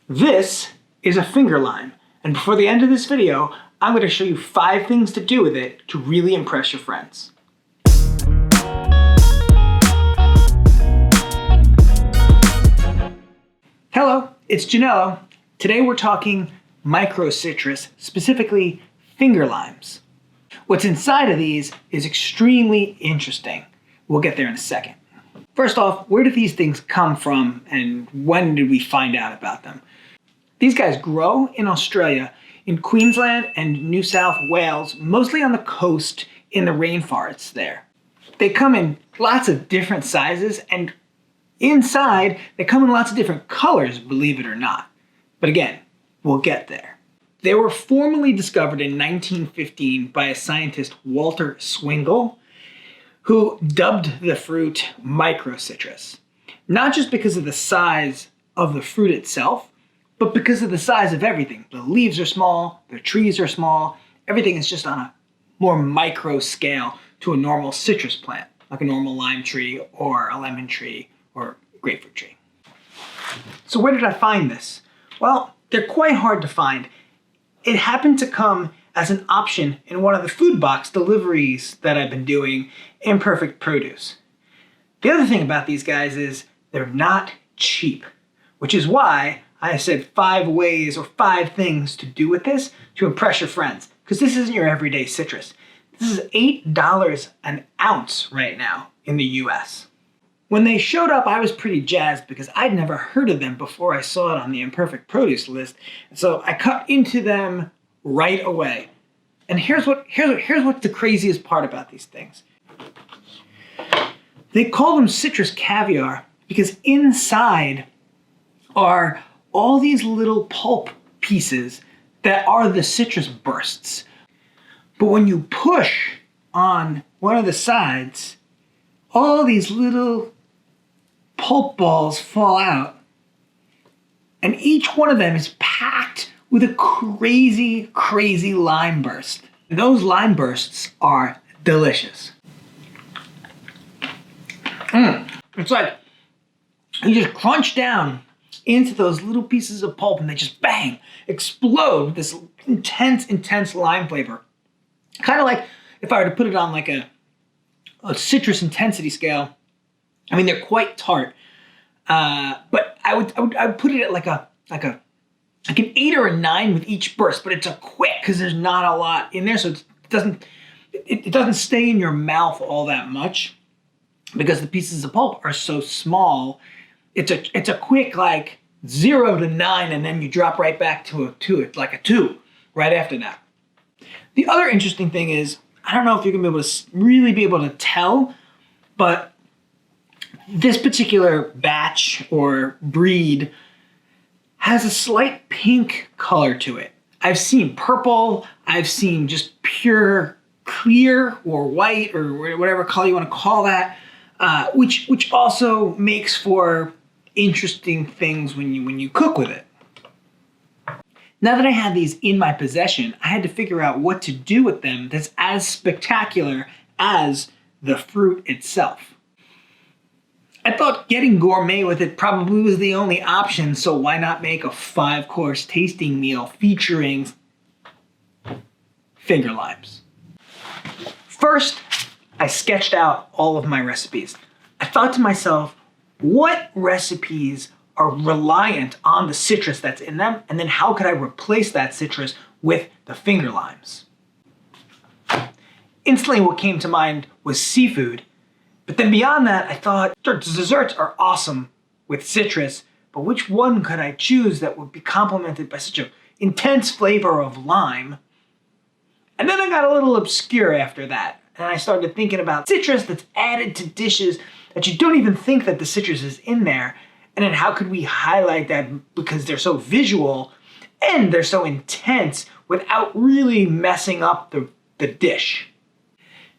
This is a finger lime, and before the end of this video, I'm going to show you 5 things to do with it to really impress your friends. Hello, it's Janello. Today we're talking micro citrus, specifically finger limes. What's inside of these is extremely interesting. We'll get there in a second. First off, where do these things come from and when did we find out about them? These guys grow in Australia, in Queensland and New South Wales, mostly on the coast in the rainforests there. They come in lots of different sizes, and inside they come in lots of different colors, believe it or not. But again, we'll get there. They were formally discovered in 1915 by a scientist, Walter Swingle, who dubbed the fruit microcitrus. Not just because of the size of the fruit itself, but because of the size of everything. The leaves are small, the trees are small, everything is just on a more micro scale to a normal citrus plant, like a normal lime tree or a lemon tree or grapefruit tree. So where did I find this? Well, they're quite hard to find. It happened to come as an option in one of the food box deliveries that I've been doing, Imperfect Produce. The other thing about these guys is they're not cheap, which is why I said 5 ways or 5 things to do with this to impress your friends, because this isn't your everyday citrus. This is $8 an ounce right now in the US. When they showed up, I was pretty jazzed because I'd never heard of them before I saw it on the Imperfect Produce list. And so I cut into them right away. And here's what's the craziest part about these things. They call them citrus caviar because inside are all these little pulp pieces that are the citrus bursts. But when you push on one of the sides, all these little pulp balls fall out, and each one of them is packed with a crazy, crazy lime burst. And those lime bursts are delicious. It's like you just crunch down into those little pieces of pulp and they just bang, explode with this intense lime flavor. Kind of like if I were to put it on like a citrus intensity scale. I mean, they're quite tart, but I would put it at like an 8 or a 9 with each burst, but it's a quick because there's not a lot in there, so it doesn't stay in your mouth all that much because the pieces of pulp are so small. It's a quick like 0 to 9, and then you drop right back to it like a 2 right after that. The other interesting thing is, I don't know if you're gonna really be able to tell, but this particular batch or breed has a slight pink color to it. I've seen purple, I've seen just pure clear or white or whatever color you want to call that, which also makes for interesting things when you cook with it. Now that I had these in my possession, I had to figure out what to do with them that's as spectacular as the fruit itself. I thought getting gourmet with it probably was the only option, so why not make a 5-course tasting meal featuring finger limes? First, I sketched out all of my recipes. I thought to myself, what recipes are reliant on the citrus that's in them, and then how could I replace that citrus with the finger limes? Instantly what came to mind was seafood. But then beyond that, I thought desserts are awesome with citrus, but which one could I choose that would be complemented by such an intense flavor of lime? And then I got a little obscure after that, and I started thinking about citrus that's added to dishes that you don't even think that the citrus is in there, and then how could we highlight that because they're so visual and they're so intense without really messing up the dish.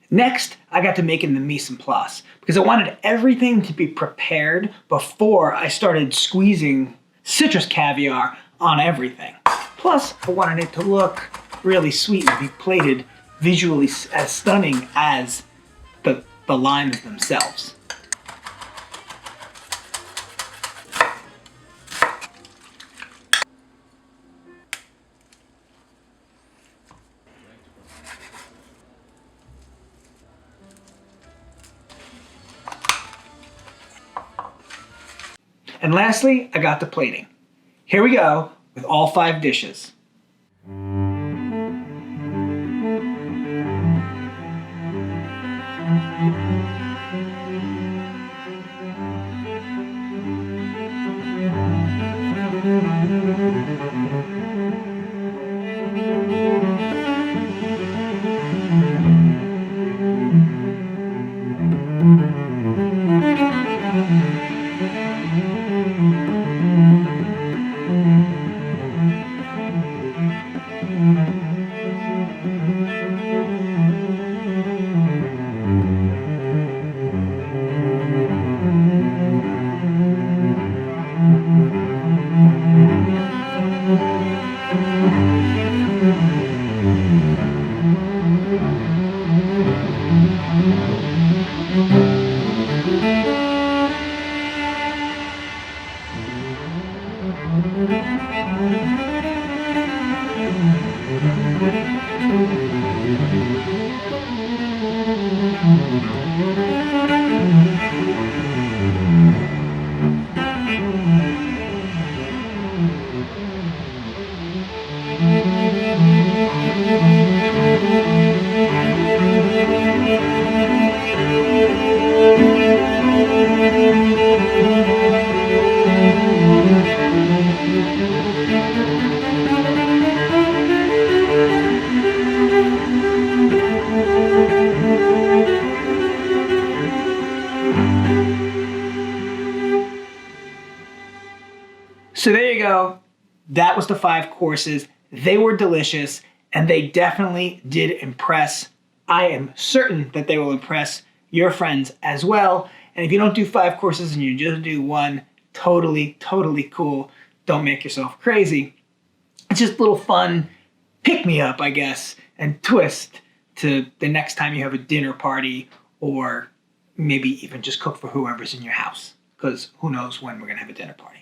Next, I got to making the mise en place because I wanted everything to be prepared before I started squeezing citrus caviar on everything. Plus, I wanted it to look really sweet and be plated visually as stunning as the limes themselves. And lastly, I got the plating. Here we go with all 5 dishes. So there you go. That was the 5 courses. They were delicious, and they definitely did impress. I am certain that they will impress your friends as well. And if you don't do 5 courses and you just do 1, totally cool. Don't make yourself crazy. It's just a little fun pick-me-up, I guess, and twist to the next time you have a dinner party, or maybe even just cook for whoever's in your house, because who knows when we're gonna have a dinner party.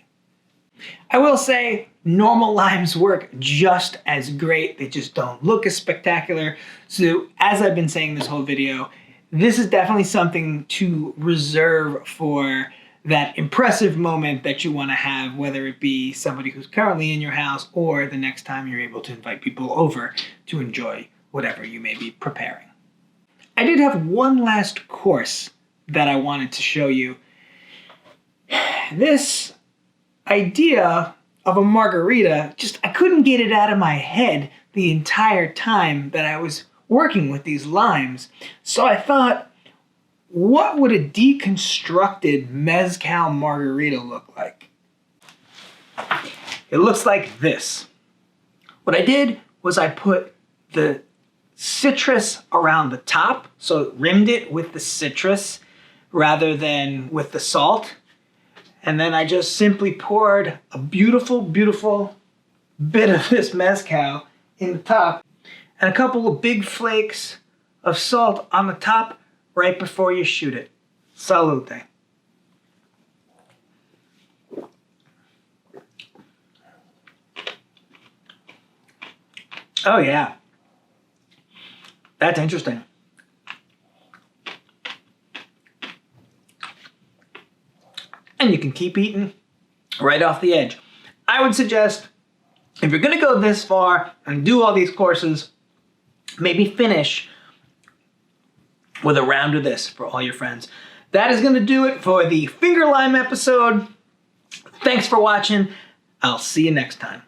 I will say normal limes work just as great. They just don't look as spectacular. So as I've been saying this whole video, this is definitely something to reserve for that impressive moment that you want to have, whether it be somebody who's currently in your house or the next time you're able to invite people over to enjoy whatever you may be preparing. I did have one last course that I wanted to show you. This idea of a margarita, I couldn't get it out of my head the entire time that I was working with these limes. So I thought, what would a deconstructed mezcal margarita look like? It looks like this. What I did was I put the citrus around the top, so rimmed it with the citrus rather than with the salt. And then I just simply poured a beautiful bit of this mezcal in the top and a couple of big flakes of salt on the top right before you shoot it. Salute. Oh yeah, that's interesting. And you can keep eating right off the edge. I would suggest, if you're gonna go this far and do all these courses, maybe finish with a round of this for all your friends. That is gonna do it for the finger lime episode. Thanks for watching. I'll see you next time.